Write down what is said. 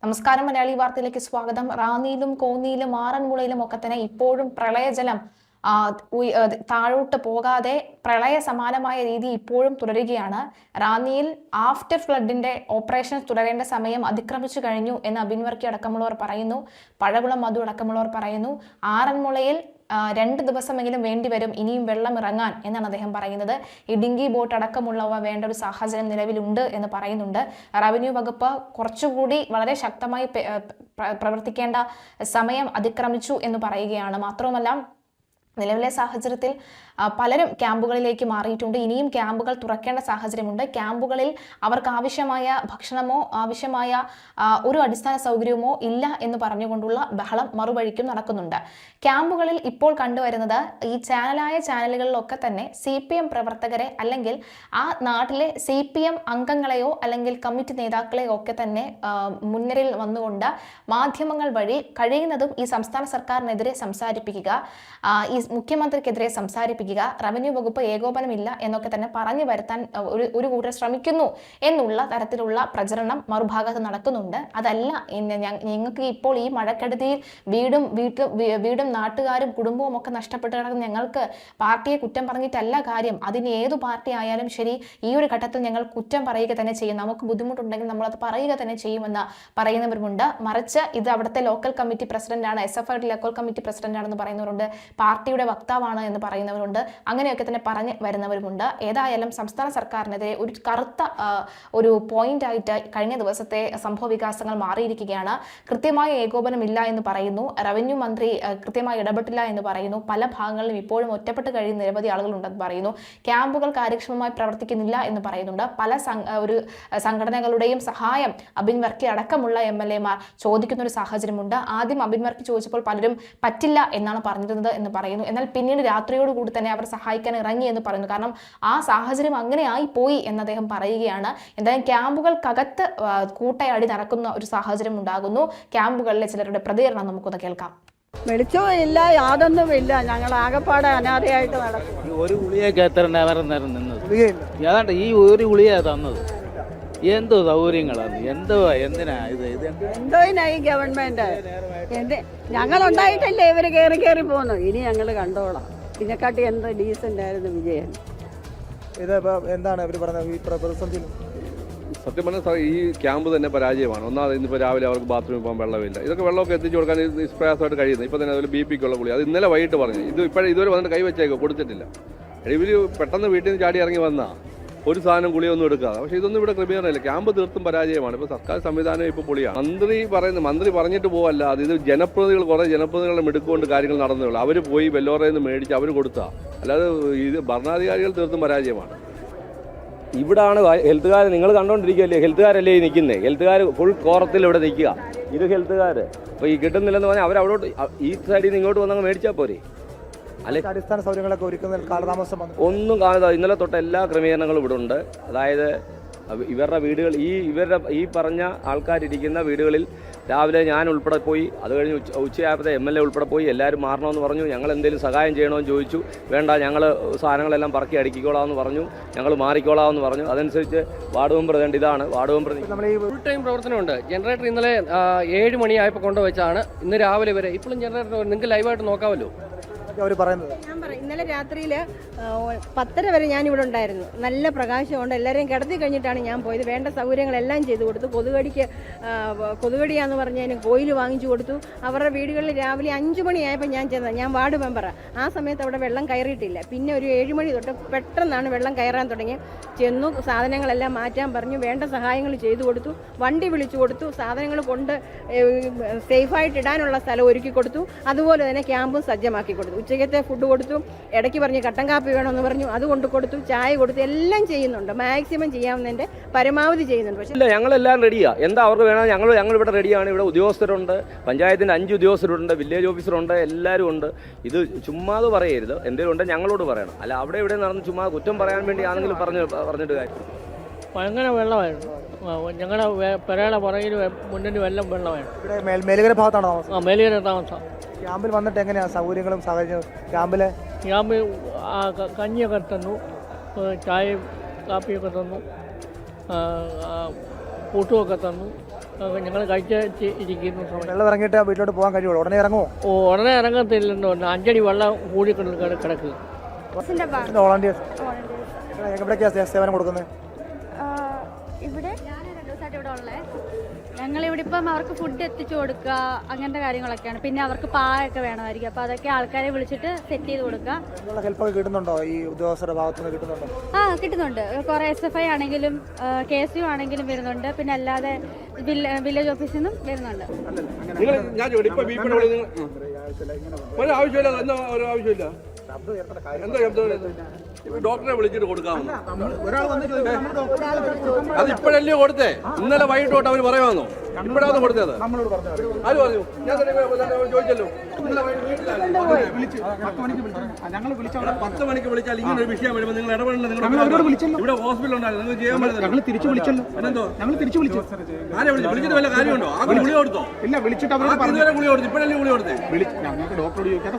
നമസ്കാരം. മലയാളി വാർത്തയിലേക്ക് സ്വാഗതം. റാന്നിയിലും കോന്നിയിലും ആറന്മുളയിലും ഒക്കെ തന്നെ ഇപ്പോഴും പ്രളയജലം താഴോട്ട് പോകാതെ പ്രളയ സമാനമായ രീതി ഇപ്പോഴും തുടരുകയാണ്. റാന്നിയിൽ ആഫ്റ്റർ ഫ്ലഡിന്റെ ഓപ്പറേഷൻ തുടരേണ്ട സമയം അതിക്രമിച്ചു കഴിഞ്ഞു എന്ന് അബിൻ വർക്കി അടക്കമുള്ളവർ പറയുന്നു. പഴകുളം മധു അടക്കമുള്ളവർ പറയുന്നു. ആറന്മുളയിൽ 2 ദിവസമെങ്കിലും വേണ്ടിവരും ഇനിയും വെള്ളം ഇറങ്ങാൻ എന്നാണ് അദ്ദേഹം പറയുന്നത്. ഈ ഡിങ്കി ബോട്ട് അടക്കമുള്ളവ വേണ്ട ഒരു സാഹചര്യം നിലവിലുണ്ട് എന്ന് പറയുന്നുണ്ട്. റവന്യൂ വകുപ്പ് കുറച്ചുകൂടി വളരെ ശക്തമായി പ്രവർത്തിക്കേണ്ട സമയം അതിക്രമിച്ചു എന്ന് പറയുകയാണ്. മാത്രവുമല്ല, നിലവിലെ സാഹചര്യത്തിൽ പലരും ക്യാമ്പുകളിലേക്ക് മാറിയിട്ടുണ്ട്. ഇനിയും ക്യാമ്പുകൾ തുറക്കേണ്ട സാഹചര്യമുണ്ട്. ക്യാമ്പുകളിൽ അവർക്ക് ആവശ്യമായ ഭക്ഷണമോ ആവശ്യമായ ഒരു അടിസ്ഥാന സൗകര്യമോ ഇല്ല എന്ന് പറഞ്ഞുകൊണ്ടുള്ള ബഹളം മറുവഴിക്കും നടക്കുന്നുണ്ട്. ക്യാമ്പുകളിൽ ഇപ്പോൾ കണ്ടുവരുന്നത് ഈ ചാനലുകളിലൊക്കെ തന്നെ CPM പ്രവർത്തകരെ അല്ലെങ്കിൽ ആ നാട്ടിലെ CPM അംഗങ്ങളെയോ അല്ലെങ്കിൽ കമ്മിറ്റി നേതാക്കളെയോ ഒക്കെ തന്നെ മുൻനിരയിൽ വന്നുകൊണ്ട് മാധ്യമങ്ങൾ വഴി കഴിയുന്നതും ഈ സംസ്ഥാന സർക്കാരിനെതിരെ സംസാരിപ്പിക്കുക, ഈ മുഖ്യമന്ത്രിക്കെതിരെ സംസാരിപ്പിക്കുക, റവന്യൂ വകുപ്പ് ഏകോപനമില്ല എന്നൊക്കെ തന്നെ പറഞ്ഞു വരുത്താൻ ഒരു കൂട്ടർ ശ്രമിക്കുന്നു എന്നുള്ള തരത്തിലുള്ള പ്രചരണം മറുഭാഗത്ത് നടക്കുന്നുണ്ട്. അതല്ല, ഞങ്ങൾക്ക് ഇപ്പോൾ ഈ മഴക്കെടുതിയിൽ വീടും നാട്ടുകാരും കുടുംബവും ഒക്കെ നഷ്ടപ്പെട്ട് കിടക്കുന്ന ഞങ്ങൾക്ക് പാർട്ടിയെ കുറ്റം പറഞ്ഞിട്ടല്ല കാര്യം. അതിന് ഏതു പാർട്ടി ആയാലും ശരി, ഈ ഒരു ഘട്ടത്തിൽ ഞങ്ങൾ കുറ്റം പറയുക തന്നെ ചെയ്യും. നമുക്ക് ബുദ്ധിമുട്ടുണ്ടെങ്കിൽ നമ്മളത് പറയുക തന്നെ ചെയ്യുമെന്ന് പറയുന്നവരുമുണ്ട്. മറിച്ച് ഇത് അവിടുത്തെ ലോക്കൽ കമ്മിറ്റി പ്രസിഡന്റാണ്, SFI ലോക്കൽ കമ്മിറ്റി പ്രസിഡന്റാണെന്ന് പറയുന്നവരുണ്ട്, പാർട്ടിയുടെ വക്താവാണ് എന്ന് പറയുന്നവരുണ്ട്. അങ്ങനെയൊക്കെ തന്നെ പറഞ്ഞു വരുന്നവരുമുണ്ട്. ഏതായാലും സംസ്ഥാന സർക്കാരിനെതിരെ ഒരു കറുത്ത ഒരു പോയിന്റ് ആയിട്ട് കഴിഞ്ഞ ദിവസത്തെ സംഭവ വികാസങ്ങൾ മാറിയിരിക്കുകയാണ്. കൃത്യമായ ഏകോപനമില്ല എന്ന് പറയുന്നു. റവന്യൂ മന്ത്രി കൃത്യമായി ഇടപെട്ടില്ല എന്ന് പറയുന്നു. പല ഭാഗങ്ങളിലും ഇപ്പോഴും ഒറ്റപ്പെട്ട് കഴിയുന്ന നിരവധി ആളുകളുണ്ടെന്ന് പറയുന്നു. ക്യാമ്പുകൾ കാര്യക്ഷമമായി പ്രവർത്തിക്കുന്നില്ല എന്ന് പറയുന്നുണ്ട്. പല സംഘടനകളുടെയും സഹായം അബിൻ വർക്കി അടക്കമുള്ള MLA-മാർ ചോദിക്കുന്ന ഒരു സാഹചര്യമുണ്ട്. ആദ്യം അബിൻ വർക്കി ചോദിച്ചപ്പോൾ പലരും പറ്റില്ല എന്നാണ് പറഞ്ഞിരുന്നത് എന്ന് പറയുന്നു. എന്നാൽ പിന്നീട് രാത്രിയോടുകൂടി തന്നെ അവർ സഹായിക്കാൻ ഇറങ്ങി എന്ന് പറയുന്നു. കാരണം ആ സാഹചര്യം അങ്ങനെ ആയിപ്പോയി എന്ന് അദ്ദേഹം പറയുകയാണ്. എന്തായാലും ക്യാമ്പുകൾക്കകത്ത് കൂട്ടയടി നടക്കുന്ന ഒരു സാഹചര്യം ഉണ്ടാകുന്നു. ക്യാമ്പുകളിലെ ചിലരുടെ പ്രതികരണം നമുക്കൊന്ന് കേൾക്കാം. വെളിച്ചവും ഇല്ല, യാതൊന്നുമില്ല. ഞങ്ങൾ ആകെപ്പാടെ അനാഥയായിട്ട് നടക്കും. ഒരു ഗുളിയൊക്കെ എത്ര നേരം നിന്നത് ഏതാണ്ട് ഈ ഒരു ഗുളിയാണ് തന്നത്. എന്തോ സൗകര്യങ്ങളാണ്, എന്തിനാ എന്തോനായി ഗവൺമെന്റ്? ഞങ്ങളുണ്ടായിട്ടല്ലേ ഇവര് കയറി പോന്നു. ഇനി ഞങ്ങൾ കണ്ടോളാം. ഇതിനെക്കാട്ടി എന്തോ ഡീസന്റ് ആയിരുന്നു വിജയൻ. എന്താണ് ഇവർ പറഞ്ഞത് ഈ പ്രതിസന്ധി? സത്യം പറഞ്ഞാൽ ഈ ക്യാമ്പ് തന്നെ പരാജയമാണ്. ഒന്നാമത് ഇന്നിപ്പോൾ രാവിലെ അവർക്ക് ബാത്റൂമിൽ പോകാൻ വെള്ളമില്ല. ഇതൊക്കെ വെള്ളമൊക്കെ എത്തിച്ചു കൊടുക്കാൻ നിഷ്പ്രയാസമായിട്ട് കഴിയുന്നത്. ഇപ്പോൾ തന്നെ അതുപോലെ BP-ക്കുള്ള ഗുളി അത് ഇന്നലെ വൈകിട്ട് പറഞ്ഞു. ഇതുവരെ വന്നിട്ട് കൈവച്ചേക്കോ, കൊടുത്തിട്ടില്ല. ഇവർ പെട്ടെന്ന് വീട്ടിൽ നിന്ന് ചാടി ഇറങ്ങി വന്നാൽ ഒരു സാധനം ഗുളിയൊന്നും എടുക്കാതെ. പക്ഷേ ഇതൊന്നും ഇവിടെ ക്രമീകരണമില്ല. ക്യാമ്പ് തീർത്തും പരാജയമാണ്. ഇപ്പോൾ സർക്കാർ സംവിധാനം ഇപ്പോൾ പൊളിയാണ്. മന്ത്രി പറഞ്ഞിട്ട് പോവല്ല, ഇത് ജനപ്രതിനിധികൾ കുറേ ജനപ്രതിനിധികളെ മിടുക്കൊണ്ട് കാര്യങ്ങൾ നടന്നുള്ളൂ. അവർ പോയി വെല്ലോറയിൽ നിന്ന് മേടിച്ച് അവർ കൊടുത്താൽ, അല്ലാതെ ഇത് ഭരണാധികാരികൾ തീർത്തും പരാജയമാണ്. ഇവിടാണ് ഹെൽത്തുകാർ, നിങ്ങൾ കണ്ടുകൊണ്ടിരിക്കുകയല്ലേ, ഹെൽത്തുകാരല്ലേ ഈ നിൽക്കുന്നത്. ഹെൽത്തുകാർ ഫുൾ കോറത്തിൽ ഇവിടെ നിൽക്കുക. ഇത് ഹെൽത്തുകാർ അപ്പോൾ ഈ കിട്ടുന്നില്ലെന്ന് പറഞ്ഞാൽ അവരവിടോട്ട് ഈ സൈഡിൽ നിന്ന് ഇങ്ങോട്ട് വന്നങ്ങ് മേടിച്ചാൽ പോരെ. അല്ലെങ്കിൽ അടിസ്ഥാന സൗകര്യങ്ങളൊക്കെ ഒരുക്കുന്നതിൽ കാലതാമസം ഒന്നും കാണാതെ ഇന്നലെ തൊട്ട് എല്ലാ ക്രമീകരണങ്ങളും ഇവിടെ ഉണ്ട്. അതായത് ഇവരുടെ വീടുകൾ, ഈ പറഞ്ഞ ആൾക്കാരിരിക്കുന്ന വീടുകളിൽ രാവിലെ ഞാൻ ഉൾപ്പെടെ പോയി, അത് കഴിഞ്ഞ് ഉച്ചയായപ്പോഴത്തെ MLA ഉൾപ്പെടെ പോയി. എല്ലാവരും മാറണമെന്ന് പറഞ്ഞു. ഞങ്ങൾ എന്തെങ്കിലും സഹായം ചെയ്യണമെന്ന് ചോദിച്ചു. വേണ്ട, ഞങ്ങൾ സാധനങ്ങളെല്ലാം പറക്കി അടുക്കിക്കോളാമെന്ന് പറഞ്ഞു. ഞങ്ങൾ മാറിക്കോളാമെന്ന് പറഞ്ഞു. അതനുസരിച്ച് വാർഡ് മെമ്പർ ഇതാണ് വാർഡ് മെമ്പർ. ഫുൾ ടൈം പ്രവർത്തനമുണ്ട്. ജനറേറ്റർ ഇന്നലെ 7 മണിയായപ്പോൾ കൊണ്ടുവച്ചാണ് ഇന്ന് രാവിലെ വരെ. ഇപ്പോഴും ജനറേറ്റർ നിങ്ങൾക്ക് ലൈവായിട്ട് നോക്കാമല്ലോ. ഇന്നലെ രാത്രിയിൽ 10:30 വരെ ഞാൻ ഇവിടെ ഉണ്ടായിരുന്നു. നല്ല പ്രകാശമുണ്ട്. എല്ലാവരെയും കിടത്തി കഴിഞ്ഞിട്ടാണ് ഞാൻ പോയത്. വേണ്ട സൗകര്യങ്ങളെല്ലാം ചെയ്തു കൊടുത്തു. കൊതുകടിയാന്ന് പറഞ്ഞതിന് കോയിൽ വാങ്ങിച്ചു കൊടുത്തു. അവരുടെ വീടുകളിൽ രാവിലെ 5 മണിയായപ്പോൾ ഞാൻ ചെന്നത്. ഞാൻ വാർഡ് മെമ്പറാണ്. ആ സമയത്ത് അവിടെ വെള്ളം കയറിയിട്ടില്ല. പിന്നെ ഒരു 7 മണി തൊട്ട് പെട്ടെന്നാണ് വെള്ളം കയറാൻ തുടങ്ങി. ചെന്നു, സാധനങ്ങളെല്ലാം മാറ്റാൻ പറഞ്ഞു. വേണ്ട സഹായങ്ങൾ ചെയ്തു കൊടുത്തു. വണ്ടി വിളിച്ചു കൊടുത്തു. സാധനങ്ങൾ കൊണ്ട് സേഫായിട്ട് ഇടാനുള്ള സ്ഥലം ഒരുക്കി കൊടുത്തു. അതുപോലെ തന്നെ ക്യാമ്പും സജ്ജമാക്കി കൊടുത്തു. ഉച്ചയ്ക്കത്തെ ഫുഡ് കൊടുത്തു. ഇടയ്ക്ക് പറഞ്ഞ് കട്ടൻ കാപ്പി വേണമെന്ന് പറഞ്ഞു, അത് കൊണ്ട് കൊടുത്തു. ചായ കൊടുത്തു. എല്ലാം ചെയ്യുന്നുണ്ട്. മാക്സിമം ചെയ്യാവുന്നതിൻ്റെ പരമാവധി ചെയ്യുന്നുണ്ട്. പക്ഷേ ഇല്ല, ഞങ്ങളെല്ലാം റെഡിയാണ്. എന്താ അവർക്ക് വേണം, ഞങ്ങൾ ഇവിടെ റെഡിയാണ്. ഇവിടെ ഉദ്യോഗസ്ഥരുണ്ട്, പഞ്ചായത്തിൻ്റെ 5 ഉദ്യോഗസ്ഥരുണ്ട്, വില്ലേജ് ഓഫീസറുണ്ട്, എല്ലാവരും ഉണ്ട്. ഇത് ചുമ്മാതെ പറയരുത്. എന്തെങ്കിലും ഉണ്ടെങ്കിൽ ഞങ്ങളോട് പറയണം. അല്ല അവിടെ ഇവിടെ നടന്ന് ചുമ്മാ കുറ്റം പറയാൻ വേണ്ടി ആണെങ്കിലും പറഞ്ഞിട്ട് കാര്യം. ഭയങ്കര വെള്ളമായിരുന്നു. ഞങ്ങളുടെ പെരയുടെ പുറകിൽ മുന്നിൽ വെള്ളമായിരുന്നു. മേലുകര ഭാഗത്താണോ താമസം? മേലുകര താമസം. ക്യാമ്പിൽ വന്നിട്ട് എങ്ങനെയാണ് സൗകര്യങ്ങളും സാഹചര്യവും? ക്യാമ്പിൽ കഞ്ഞിയൊക്കെ തന്നു, ചായയും കാപ്പിയൊക്കെ തന്നു, പൂട്ടുമൊക്കെ തന്നു. ഞങ്ങൾ കഴിച്ചിരിക്കുന്ന സമയം വെള്ളം ഇറങ്ങിയിട്ട് വീട്ടിലോട്ട് പോകാൻ കഴിയുള്ളൂ. ഉടനെ ഇറങ്ങുമോ? ഉടനെ ഇറങ്ങത്തില്ലെന്ന് പറഞ്ഞു. 5 അടി വെള്ളം കൂടി കിടക്കുക. വോളണ്ടിയേഴ്സ് എവിടേക്കാണ് സേവനം കൊടുക്കുന്നത്? ഇവിടെ ഞാൻ 2 ദിവസമായിട്ട് ഇവിടെ ഉള്ളത്. ഞങ്ങളിവിടെ ഇപ്പം അവർക്ക് ഫുഡ് എത്തിച്ചു കൊടുക്കുക, അങ്ങനത്തെ കാര്യങ്ങളൊക്കെയാണ്. പിന്നെ അവർക്ക് പായൊക്കെ വേണമായിരിക്കും. അപ്പോൾ അതൊക്കെ ആൾക്കാരെ വിളിച്ചിട്ട് സെറ്റ് ചെയ്ത് കൊടുക്കുക. ഹെൽപ്പൊക്കെ കിട്ടുന്നുണ്ടോ ഈ ഉദ്യോഗസ്ഥരുടെ ഭാഗത്തുനിന്ന്? കിട്ടുന്നുണ്ടോ? കിട്ടുന്നുണ്ട്. കുറേ SFI ആണെങ്കിലും KSU ആണെങ്കിലും വരുന്നുണ്ട്. പിന്നെ അല്ലാതെ വില്ലേജ് ഓഫീസിൽ നിന്നും വരുന്നുണ്ട്. ഞാൻ ഇപ്പൊ ഒരു ആവശ്യമില്ല, എന്താ ഒരു ആവശ്യമില്ല, എന്താ ഡോക്ടറെ വിളിച്ചിട്ട് കൊടുക്കാമെന്ന്. അത് ഇപ്പോഴല്ലേ കൊടുത്തേ? ഇന്നലെ വൈകിട്ട് തൊട്ട് അവർ പറയാമെന്നോ? ഇപ്പോഴാണ് കൊടുത്തത്. ആര് പറഞ്ഞു? ഞാൻ ചോദിച്ചല്ലോ. 10 മണിക്ക് വിളിച്ചാൽ ഇങ്ങനെ ഒരു വിഷയം വരുമ്പോൾ നിങ്ങൾ ഇടപെടേണ്ടത്. ഇവിടെ ഹോസ്പിറ്റൽ ഉണ്ടായിരുന്നു, നിങ്ങൾ ചെയ്യാൻ പറ്റില്ല. ഞങ്ങൾ തിരിച്ചു വിളിച്ചല്ലോ. എന്തോ ഞങ്ങൾ തിരിച്ചു വിളിച്ചു. ആരെ വിളിച്ചു? വിളിച്ചിട്ട് വല്ല കാര്യമുണ്ടോ? ആ ഗുളി കൊടുത്തോ? ഇല്ല, വിളിച്ചിട്ട് ഇതുവരെ ഗുളി കൊടുത്തു. ഇപ്പോഴല്ലേ ഗുളി കൊടുത്തേ? ഞങ്ങൾക്ക് ഡോക്ടറോട് ചോദിക്കാത്ത